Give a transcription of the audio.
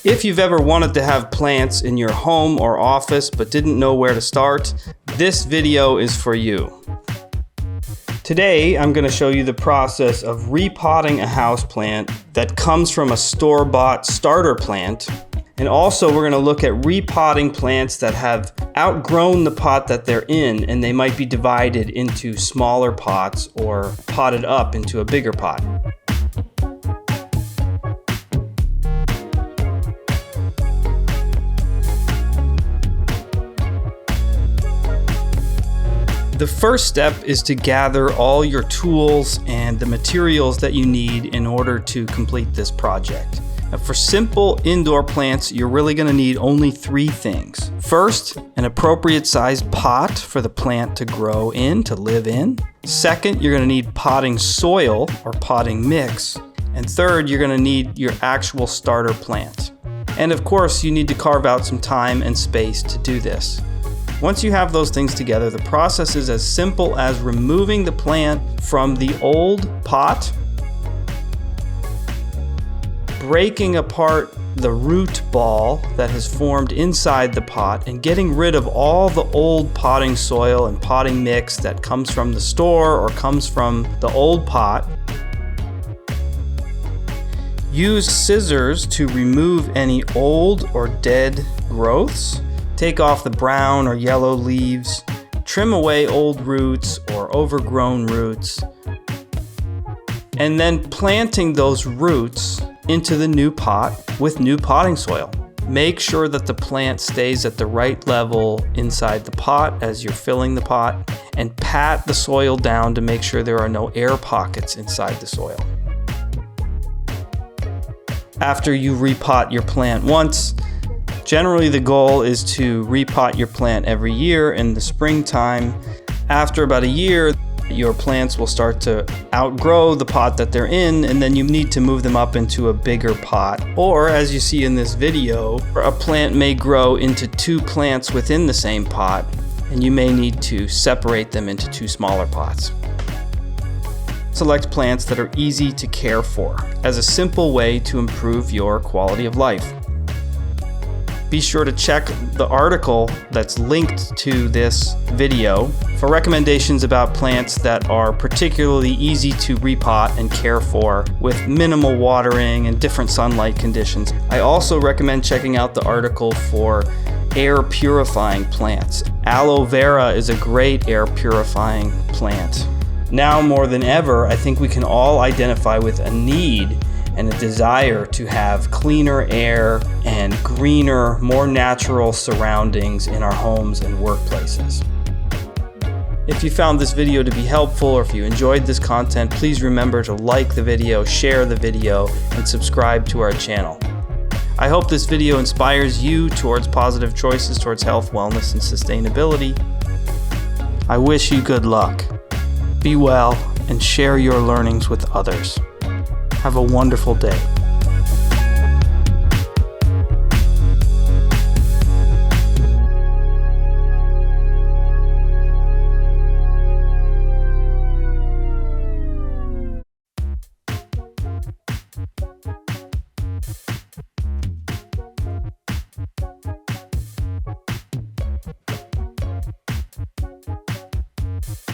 If you've ever wanted to have plants in your home or office but didn't know where to start, this video is for you. Today, I'm going to show you the process of repotting a houseplant that comes from a store-bought starter plant. And also, we're going to look at repotting plants that have outgrown the pot that they're in, and they might be divided into smaller pots or potted up into a bigger pot. The first step is to gather all your tools and the materials that you need in order to complete this project. Now, for simple indoor plants, you're really going to need only 3 things. First, an appropriate sized pot for the plant to grow in, to live in. Second, you're going to need potting soil or potting mix. And third, you're going to need your actual starter plant. And of course, you need to carve out some time and space to do this. Once you have those things together, the process is as simple as removing the plant from the old pot, breaking apart the root ball that has formed inside the pot, and getting rid of all the old potting soil and potting mix that comes from the store or comes from the old pot. Use scissors to remove any old or dead growths. Take off the brown or yellow leaves, trim away old roots or overgrown roots, and then planting those roots into the new pot with new potting soil. Make sure that the plant stays at the right level inside the pot as you're filling the pot, and pat the soil down to make sure there are no air pockets inside the soil. After you repot your plant once, generally, the goal is to repot your plant every year in the springtime. After about a year, your plants will start to outgrow the pot that they're in, and then you need to move them up into a bigger pot. Or, as you see in this video, a plant may grow into 2 plants within the same pot, and you may need to separate them into 2 smaller pots. Select plants that are easy to care for as a simple way to improve your quality of life. Be sure to check the article that's linked to this video for recommendations about plants that are particularly easy to repot and care for with minimal watering and different sunlight conditions. I also recommend checking out the article for air purifying plants. Aloe vera is a great air purifying plant. Now more than ever, I think we can all identify with a need and a desire to have cleaner air and greener, more natural surroundings in our homes and workplaces. If you found this video to be helpful, or if you enjoyed this content, please remember to like the video, share the video, and subscribe to our channel. I hope this video inspires you towards positive choices towards health, wellness, and sustainability. I wish you good luck. Be well and share your learnings with others. Have a wonderful day.